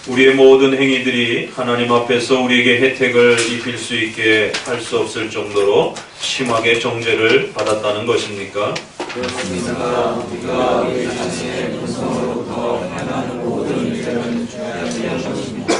우리의 모든 행위들이 하나님 앞에서 우리에게 혜택을 입힐 수 있게 할 수 없을 정도로 심하게 정죄를 받았다는 것입니까? 그렇습니다. 우리가 우리 자신의 본성으로부터 행하는 모든 일들은 죄악이라는 것입니다.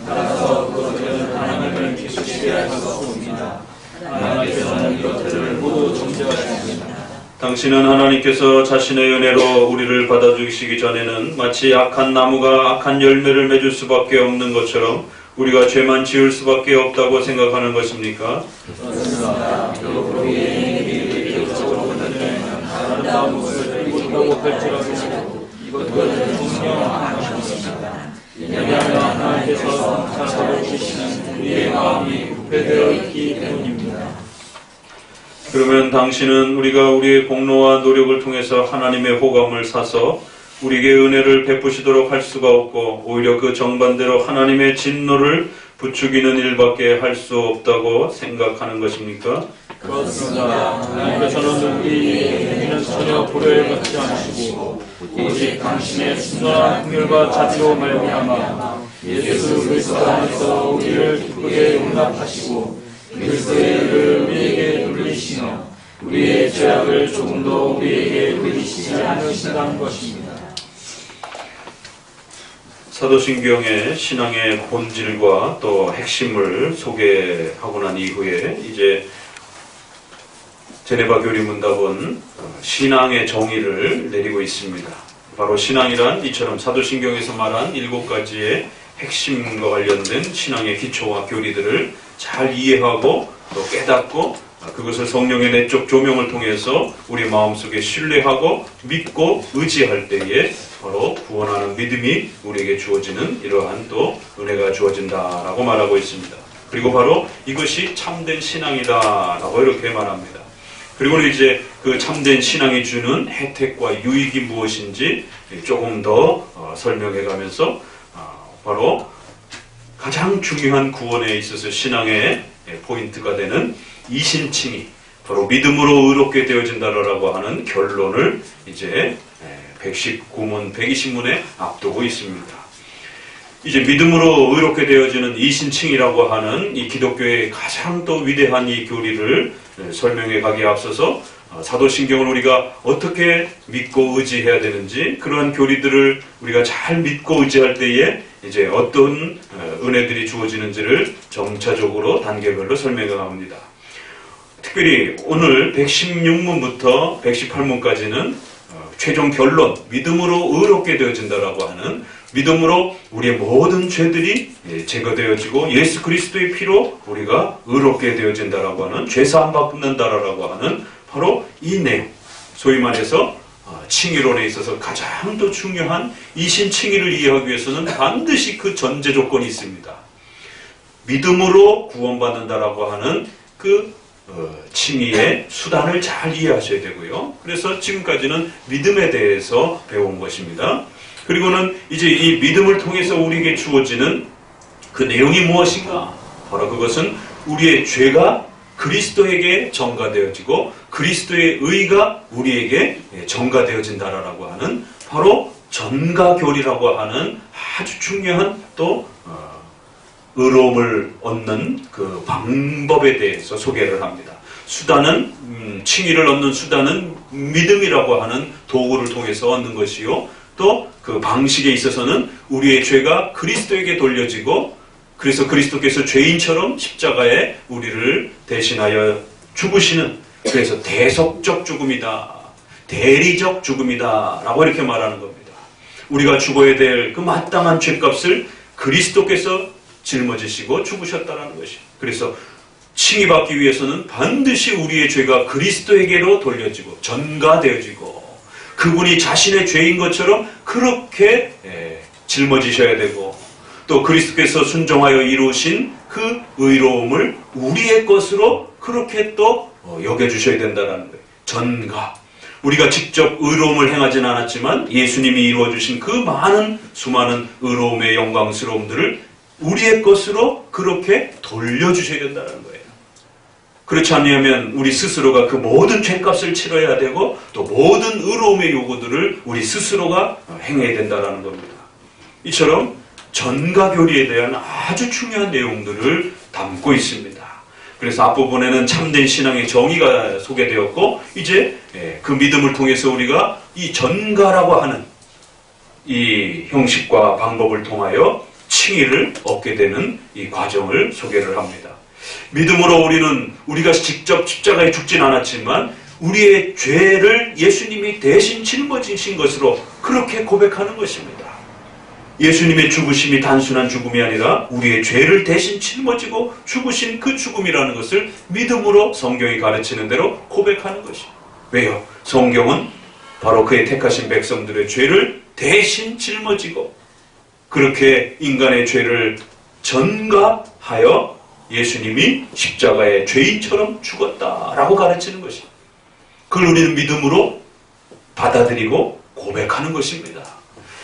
따라서 그것들은 하나님을 기쁘시게 할 수 없습니다. 하나님께서는 이것들을 모두 정죄하십니다. 당신은 하나님께서 자신의 은혜로 우리를 받아주시기 전에는 마치 악한 나무가 악한 열매를 맺을 수밖에 없는 것처럼 우리가 죄만 지을 수밖에 없다고 생각하는 것입니까? 그렇습니다. 결국 우리의 행위들이 계속적으로 흔들리는 아름다운 모습을 보이고 할지라도 이것들은 분명 아닙니다. 왜냐하면 하나님께서 성찰하고 계시는 우리의 마음이 부패되어 있기 때문입니다. 그러면 당신은 우리가 우리의 공로와 노력을 통해서 하나님의 호감을 사서 우리에게 은혜를 베푸시도록 할 수가 없고 오히려 그 정반대로 하나님의 진노를 부추기는 일밖에 할 수 없다고 생각하는 것입니까? 그렇습니다. 하나님께서는 우리의 행위는 전혀 고려해 받지 않으시고 오직 당신의 순전한 긍휼과 자비로 말미암아 예수 그리스도 안에서 우리를 기쁘게 용납하시고 그리스도의 일을 우리에게 돌리시며 우리의 죄악을 조금 더 우리에게 돌리시지 않으신다는 것입니다. 사도신경의 신앙의 본질과 또 핵심을 소개하고 난 이후에 이제 제네바 교리 문답은 신앙의 정의를 내리고 있습니다. 바로 신앙이란 이처럼 사도신경에서 말한 7가지의 핵심과 관련된 신앙의 기초와 교리들을 잘 이해하고 또 깨닫고 그것을 성령의 내적 조명을 통해서 우리 마음속에 신뢰하고 믿고 의지할 때에 바로 구원하는 믿음이 우리에게 주어지는 이러한 또 은혜가 주어진다라고 말하고 있습니다. 그리고 바로 이것이 참된 신앙이다라고 이렇게 말합니다. 그리고 이제 그 참된 신앙이 주는 혜택과 유익이 무엇인지 조금 더 설명해 가면서 바로 가장 중요한 구원에 있어서 신앙의 포인트가 되는 이신칭의, 바로 믿음으로 의롭게 되어진다라고 하는 결론을 이제 119문, 120문에 앞두고 있습니다. 이제 믿음으로 의롭게 되어지는 이신칭이라고 하는 이 기독교의 가장 또 위대한 이 교리를 설명해 가기에 앞서서 사도신경을 우리가 어떻게 믿고 의지해야 되는지, 그러한 교리들을 우리가 잘 믿고 의지할 때에 이제 어떤 은혜들이 주어지는지를 점차적으로 단계별로 설명합니다. 특별히 오늘 116문부터 118문까지는 최종 결론, 믿음으로 의롭게 되어진다라고 하는, 믿음으로 우리의 모든 죄들이 제거되어지고 예수 그리스도의 피로 우리가 의롭게 되어진다라고 하는, 죄사함 받는다라고 하는 바로 이 내용, 소위 말해서 칭의론에 있어서 가장 더 중요한 이신칭의를 이해하기 위해서는 반드시 그 전제 조건이 있습니다. 믿음으로 구원받는다라고 하는 그 칭의의 수단을 잘 이해하셔야 되고요. 그래서 지금까지는 믿음에 대해서 배운 것입니다. 그리고는 이제 이 믿음을 통해서 우리에게 주어지는 그 내용이 무엇인가? 바로 그것은 우리의 죄가 그리스도에게 전가되어지고 그리스도의 의가 우리에게 전가되어진다라고 하는 바로 전가교리라고 하는 아주 중요한 또 의로움을 얻는 그 방법에 대해서 소개를 합니다. 수단은 칭의를 얻는 수단은 믿음이라고 하는 도구를 통해서 얻는 것이요, 또 그 방식에 있어서는 우리의 죄가 그리스도에게 돌려지고 그래서 그리스도께서 죄인처럼 십자가에 우리를 대신하여 죽으시는, 그래서 대속적 죽음이다, 대리적 죽음이다 라고 이렇게 말하는 겁니다. 우리가 죽어야 될 그 마땅한 죄값을 그리스도께서 짊어지시고 죽으셨다는 것이. 그래서 칭의받기 위해서는 반드시 우리의 죄가 그리스도에게로 돌려지고 전가되어지고 그분이 자신의 죄인 것처럼 그렇게 짊어지셔야 되고, 또 그리스도께서 순종하여 이루신 그 의로움을 우리의 것으로 그렇게 또 여겨주셔야 된다는 거예요. 전가. 우리가 직접 의로움을 행하진 않았지만 예수님이 이루어주신 그 많은 수많은 의로움의 영광스러움들을 우리의 것으로 그렇게 돌려주셔야 된다는 거예요. 그렇지 않으면 우리 스스로가 그 모든 죄값을 치러야 되고 또 모든 의로움의 요구들을 우리 스스로가 행해야 된다는 겁니다. 이처럼 전가교리에 대한 아주 중요한 내용들을 담고 있습니다. 그래서 앞부분에는 참된 신앙의 정의가 소개되었고, 이제 그 믿음을 통해서 우리가 이 전가라고 하는 이 형식과 방법을 통하여 칭의를 얻게 되는 이 과정을 소개를 합니다. 믿음으로 우리가 직접 십자가에 죽진 않았지만 우리의 죄를 예수님이 대신 짊어지신 것으로 그렇게 고백하는 것입니다. 예수님의 죽으심이 단순한 죽음이 아니라 우리의 죄를 대신 짊어지고 죽으신 그 죽음이라는 것을 믿음으로 성경이 가르치는 대로 고백하는 것입니다. 왜요? 성경은 바로 그의 택하신 백성들의 죄를 대신 짊어지고 그렇게 인간의 죄를 전가하여 예수님이 십자가에 죄인처럼 죽었다라고 가르치는 것입니다. 그걸 우리는 믿음으로 받아들이고 고백하는 것입니다.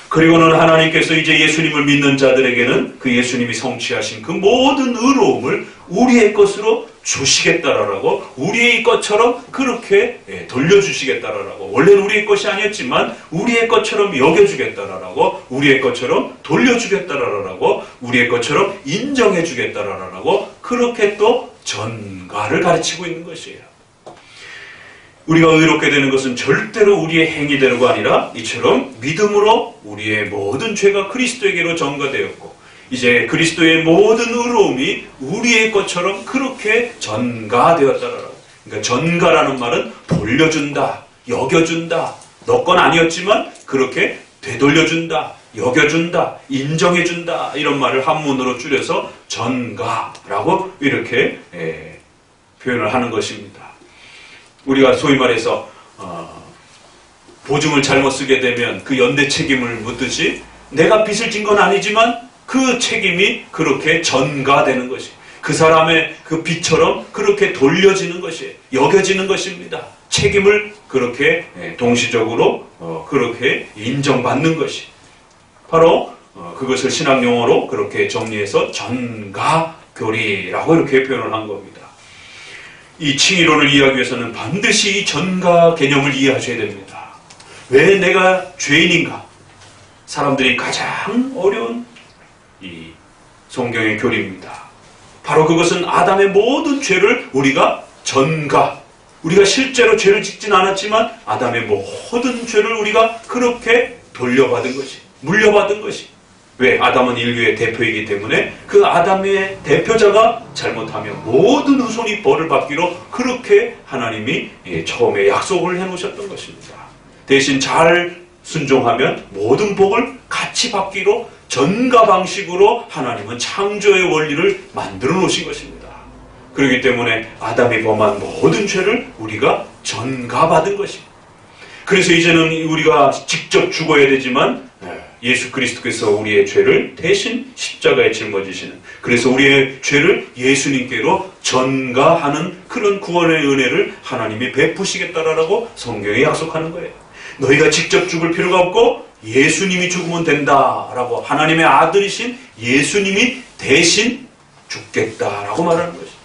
그리고는 하나님께서 이제 예수님을 믿는 자들에게는 그 예수님이 성취하신 그 모든 의로움을 우리의 것으로 주시겠다라고, 우리의 것처럼 그렇게 돌려주시겠다라고, 원래는 우리의 것이 아니었지만 우리의 것처럼 여겨주겠다라고, 우리의 것처럼 돌려주겠다라고, 우리의 것처럼 인정해주겠다라고, 그렇게 또 전가를 가르치고 있는 것이에요. 우리가 의롭게 되는 것은 절대로 우리의 행위대로가 아니라 이처럼 믿음으로 우리의 모든 죄가 그리스도에게로 전가되었고, 이제 그리스도의 모든 의로움이 우리의 것처럼 그렇게 전가되었다라고. 그러니까 전가라는 말은 돌려준다, 여겨준다, 너 건 아니었지만 그렇게 되돌려준다, 여겨준다, 인정해준다, 이런 말을 한문으로 줄여서 전가라고 이렇게 표현을 하는 것입니다. 우리가 소위 말해서 보증을 잘못 쓰게 되면 그 연대 책임을 묻듯이 내가 빚을 진 건 아니지만 그 책임이 그렇게 전가되는 것이, 그 사람의 그 빚처럼 그렇게 돌려지는 것이, 여겨지는 것입니다. 책임을 그렇게 동시적으로 그렇게 인정받는 것이 바로 그것을 신학 용어로 그렇게 정리해서 전가교리라고 이렇게 표현을 한 겁니다. 이 칭의론을 이해하기 위해서는 반드시 이 전가 개념을 이해하셔야 됩니다. 왜 내가 죄인인가? 사람들이 가장 어려운 이 성경의 교리입니다. 바로 그것은 아담의 모든 죄를 우리가 우리가 실제로 죄를 짓진 않았지만 아담의 모든 죄를 우리가 그렇게 돌려받은 것이, 물려받은 것이. 왜? 아담은 인류의 대표이기 때문에 그 아담의 대표자가 잘못하면 모든 후손이 벌을 받기로 그렇게 하나님이 처음에 약속을 해놓으셨던 것입니다. 대신 잘 순종하면 모든 복을 같이 받기로 전가 방식으로 하나님은 창조의 원리를 만들어 놓으신 것입니다. 그렇기 때문에 아담이 범한 모든 죄를 우리가 전가받은 것입니다. 그래서 이제는 우리가 직접 죽어야 되지만 예수 그리스도께서 우리의 죄를 대신 십자가에 짊어지시는, 그래서 우리의 죄를 예수님께로 전가하는 그런 구원의 은혜를 하나님이 베푸시겠다라고 성경에 약속하는 거예요. 너희가 직접 죽을 필요가 없고 예수님이 죽으면 된다라고, 하나님의 아들이신 예수님이 대신 죽겠다라고 말하는 것이죠.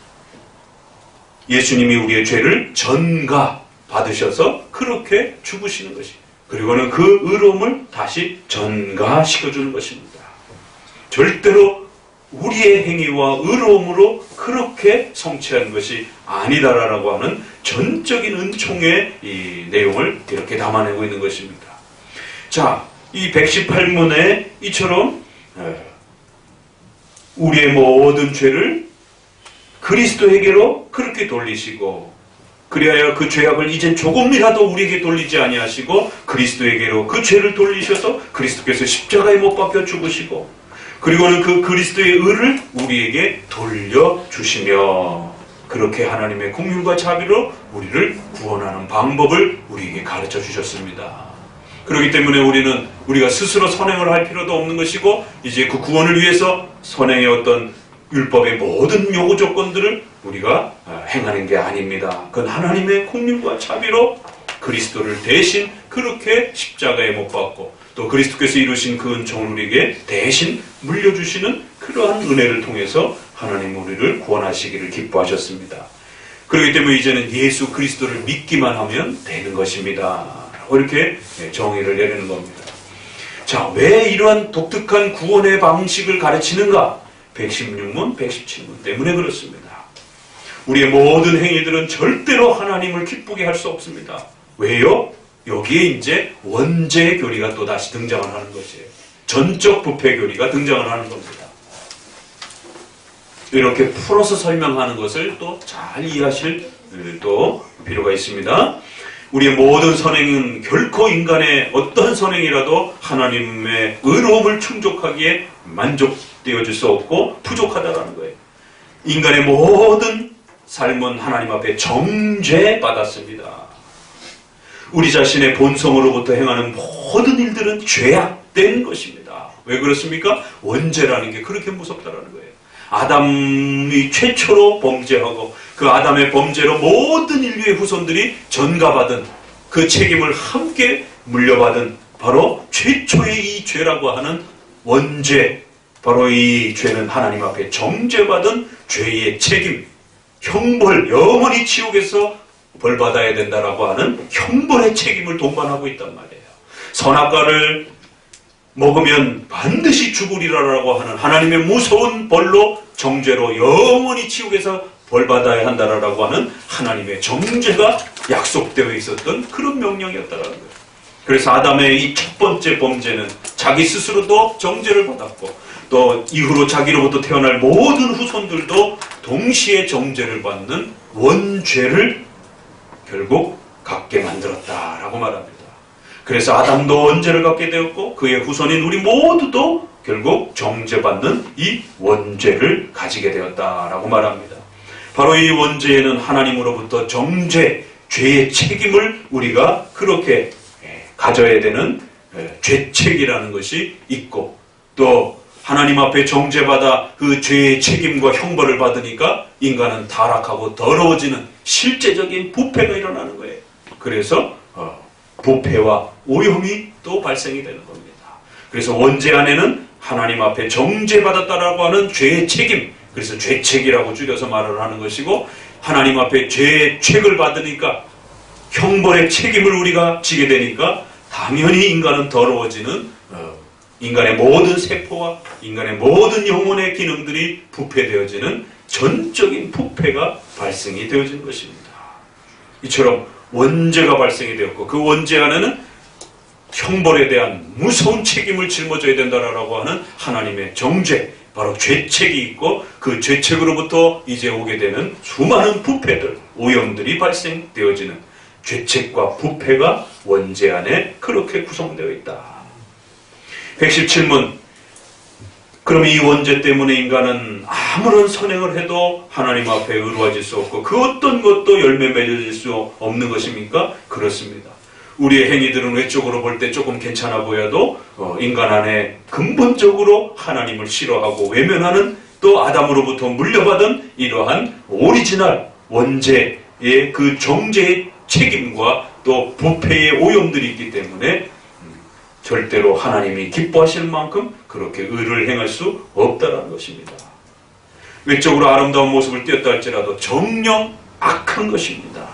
예수님이 우리의 죄를 전가 받으셔서 그렇게 죽으시는 것이에요. 그리고는 그 의로움을 다시 전가시켜주는 것입니다. 절대로 우리의 행위와 의로움으로 그렇게 성취하는 것이 아니다라고 하는 전적인 은총의 이 내용을 이렇게 담아내고 있는 것입니다. 자, 이 118문에 이처럼 우리의 모든 죄를 그리스도에게로 그렇게 돌리시고, 그리하여 그 죄악을 이젠 조금이라도 우리에게 돌리지 아니하시고 그리스도에게로 그 죄를 돌리셔서 그리스도께서 십자가에 못 박혀 죽으시고, 그리고는 그 그리스도의 의를 우리에게 돌려주시며 그렇게 하나님의 긍휼과 자비로 우리를 구원하는 방법을 우리에게 가르쳐 주셨습니다. 그렇기 때문에 우리가 스스로 선행을 할 필요도 없는 것이고, 이제 그 구원을 위해서 선행의 어떤 율법의 모든 요구 조건들을 우리가 행하는 게 아닙니다. 그건 하나님의 긍휼과 자비로 그리스도를 대신 그렇게 십자가에 못 박고 또 그리스도께서 이루신 그 은총을 우리에게 대신 물려주시는 그러한 은혜를 통해서 하나님 우리를 구원하시기를 기뻐하셨습니다. 그렇기 때문에 이제는 예수 그리스도를 믿기만 하면 되는 것입니다. 이렇게 정의를 내리는 겁니다. 자, 왜 이러한 독특한 구원의 방식을 가르치는가? 116문, 117문 때문에 그렇습니다. 우리의 모든 행위들은 절대로 하나님을 기쁘게 할 수 없습니다. 왜요? 여기에 이제 원죄의 교리가 또 다시 등장을 하는 것이에요. 전적 부패 교리가 등장을 하는 겁니다. 이렇게 풀어서 설명하는 것을 또 잘 이해하실 또 필요가 있습니다. 우리의 모든 선행은 결코 인간의 어떤 선행이라도 하나님의 의로움을 충족하기에 만족되어질 수 없고 부족하다라는 거예요. 인간의 모든 삶은 하나님 앞에 정죄받았습니다. 우리 자신의 본성으로부터 행하는 모든 일들은 죄악된 것입니다. 왜 그렇습니까? 원죄라는 게 그렇게 무섭다라는 거예요. 아담이 최초로 범죄하고 그 아담의 범죄로 모든 인류의 후손들이 전가받은 그 책임을 함께 물려받은 바로 최초의 이 죄라고 하는 원죄, 바로 이 죄는 하나님 앞에 정죄받은 죄의 책임, 형벌, 영원히 지옥에서 벌받아야 된다라고 하는 형벌의 책임을 동반하고 있단 말이에요. 선악과를 먹으면 반드시 죽으리라라고 하는 하나님의 무서운 벌로 정죄로 영원히 지옥에서 벌받아야 한다라고 하는 하나님의 정죄가 약속되어 있었던 그런 명령이었다라는 거예요. 그래서 아담의 이 첫 번째 범죄는 자기 스스로도 정죄를 받았고 또 이후로 자기로부터 태어날 모든 후손들도 동시에 정죄를 받는 원죄를 결국 갖게 만들었다라고 말합니다. 그래서 아담도 원죄를 갖게 되었고 그의 후손인 우리 모두도 결국 정죄받는 이 원죄를 가지게 되었다라고 말합니다. 바로 이 원죄에는 하나님으로부터 정죄, 죄의 책임을 우리가 그렇게 가져야 되는 죄책이라는 것이 있고 또 하나님 앞에 정죄받아 그 죄의 책임과 형벌을 받으니까 인간은 타락하고 더러워지는 실제적인 부패가 일어나는 거예요. 그래서 부패와 오염이 또 발생이 되는 겁니다. 그래서 원죄 안에는 하나님 앞에 정죄받았다라고 하는 죄의 책임, 그래서 죄책이라고 줄여서 말을 하는 것이고 하나님 앞에 죄의 책을 받으니까 형벌의 책임을 우리가 지게 되니까 당연히 인간은 더러워지는 인간의 모든 세포와 인간의 모든 영혼의 기능들이 부패되어지는 전적인 부패가 발생이 되어진 것입니다. 이처럼 원죄가 발생이 되었고 그 원죄 안에는 형벌에 대한 무서운 책임을 짊어져야 된다라고 하는 하나님의 정죄, 바로 죄책이 있고 그 죄책으로부터 이제 오게 되는 수많은 부패들, 오염들이 발생되어지는 죄책과 부패가 원죄 안에 그렇게 구성되어 있다. 117문. 그럼 이 원죄 때문에 인간은 아무런 선행을 해도 하나님 앞에 의로워질 수 없고 그 어떤 것도 열매 맺어질 수 없는 것입니까? 그렇습니다. 우리의 행위들은 외적으로 볼 때 조금 괜찮아 보여도 인간 안에 근본적으로 하나님을 싫어하고 외면하는 또 아담으로부터 물려받은 이러한 오리지널 원죄의 그 정죄의 책임과 또 부패의 오염들이 있기 때문에 절대로 하나님이 기뻐하실 만큼 그렇게 의를 행할 수 없다는 것입니다. 외적으로 아름다운 모습을 띄었다 할지라도 정녕 악한 것입니다.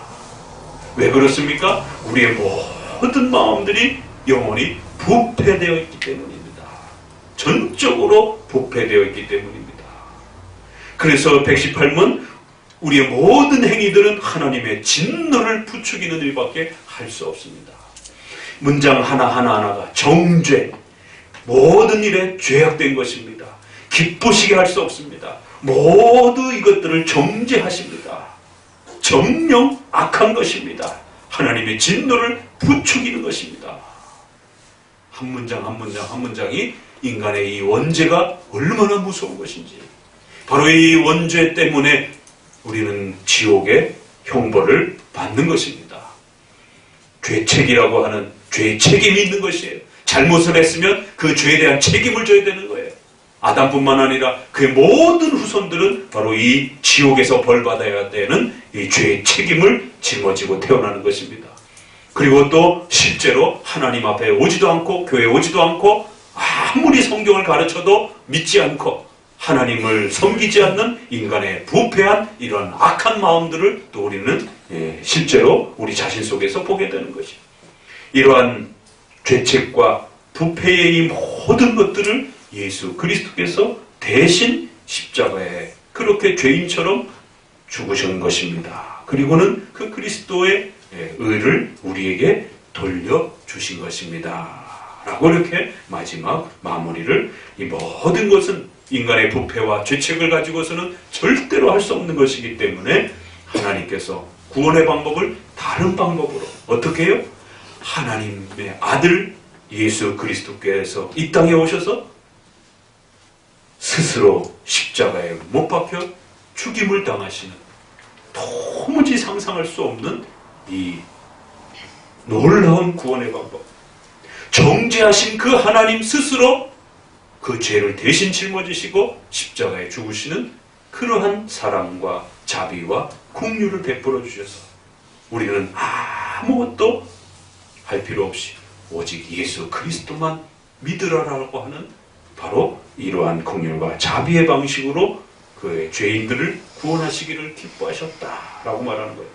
왜 그렇습니까? 우리의 모든 마음들이 영원히 부패되어 있기 때문입니다. 전적으로 부패되어 있기 때문입니다. 그래서 118문 우리의 모든 행위들은 하나님의 진노를 부추기는 일밖에 할 수 없습니다. 문장 하나하나가 정죄, 모든 일에 죄악된 것입니다. 기쁘시게 할 수 없습니다. 모두 이것들을 정죄하십니다. 정녕 악한 것입니다. 하나님의 진노를 부추기는 것입니다. 한 문장 한 문장 한 문장이 인간의 이 원죄가 얼마나 무서운 것인지, 바로 이 원죄 때문에 우리는 지옥의 형벌을 받는 것입니다. 죄책이라고 하는 죄의 책임이 있는 것이에요. 잘못을 했으면 그 죄에 대한 책임을 져야 되는 거예요. 아담뿐만 아니라 그의 모든 후손들은 바로 이 지옥에서 벌받아야 되는 이 죄의 책임을 짊어지고 태어나는 것입니다. 그리고 또 실제로 하나님 앞에 오지도 않고 교회에 오지도 않고 아무리 성경을 가르쳐도 믿지 않고 하나님을 섬기지 않는 인간의 부패한 이런 악한 마음들을 또 우리는 실제로 우리 자신 속에서 보게 되는 것이죠. 이러한 죄책과 부패의 이 모든 것들을 예수 그리스도께서 대신 십자가에 그렇게 죄인처럼 죽으신 것입니다. 그리고는 그 그리스도의 의를 우리에게 돌려주신 것입니다. 라고 이렇게 마지막 마무리를, 이 모든 것은 인간의 부패와 죄책을 가지고서는 절대로 할 수 없는 것이기 때문에 하나님께서 구원의 방법을 다른 방법으로 어떻게 해요? 하나님의 아들 예수 그리스도께서 이 땅에 오셔서 스스로 십자가에 못 박혀 죽임을 당하시는, 도무지 상상할 수 없는 이 놀라운 구원의 방법, 정죄하신 그 하나님 스스로 그 죄를 대신 짊어지시고 십자가에 죽으시는 그러한 사랑과 자비와 긍휼을 베풀어 주셔서 우리는 아무것도 할 필요 없이 오직 예수 그리스도만 믿으라라고 하는 바로 이러한 긍휼과 자비의 방식으로 그의 죄인들을 구원하시기를 기뻐하셨다라고 말하는 거예요.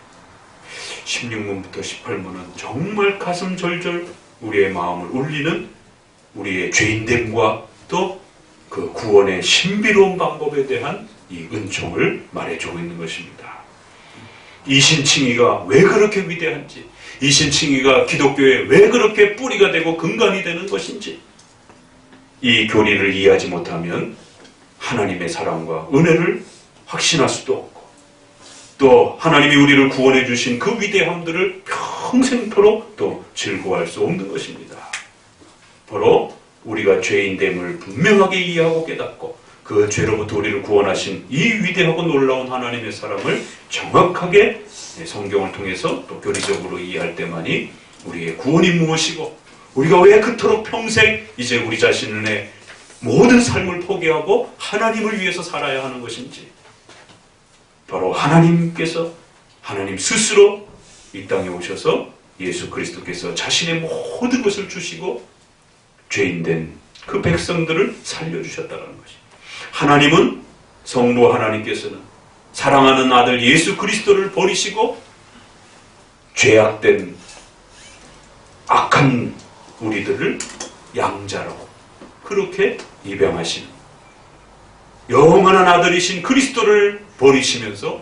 16문부터 18문은 정말 가슴 절절 우리의 마음을 울리는 우리의 죄인됨과 또 그 구원의 신비로운 방법에 대한 이 은총을 말해주고 있는 것입니다. 이신칭의가 왜 그렇게 위대한지, 이신칭의가 기독교에 왜 그렇게 뿌리가 되고 근간이 되는 것인지, 이 교리를 이해하지 못하면 하나님의 사랑과 은혜를 확신할 수도 없고, 또 하나님이 우리를 구원해 주신 그 위대함들을 평생토록 또 즐거워할 수 없는 것입니다. 바로 우리가 죄인됨을 분명하게 이해하고 깨닫고 그 죄로부터 우리를 구원하신 이 위대하고 놀라운 하나님의 사랑을 정확하게 성경을 통해서 또 교리적으로 이해할 때만이 우리의 구원이 무엇이고, 우리가 왜 그토록 평생 이제 우리 자신의 모든 삶을 포기하고 하나님을 위해서 살아야 하는 것인지, 바로 하나님께서 하나님 스스로 이 땅에 오셔서 예수 그리스도께서 자신의 모든 것을 주시고 죄인된 그 백성들을 살려주셨다는 것입니다. 하나님은, 성부 하나님께서는 사랑하는 아들 예수 그리스도를 버리시고 죄악된 악한 우리들을 양자로 그렇게 입양하시는, 영원한 아들이신 그리스도를 버리시면서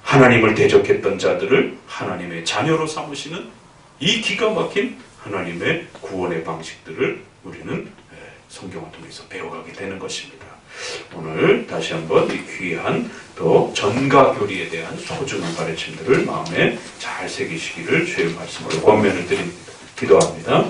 하나님을 대적했던 자들을 하나님의 자녀로 삼으시는 이 기가 막힌 하나님의 구원의 방식들을 우리는 성경을 통해서 배워가게 되는 것입니다. 오늘 다시 한번 이 귀한 또 전가 교리에 대한 소중한 가르침들을 마음에 잘 새기시기를 주의 말씀으로 권면을 드립니다. 기도합니다.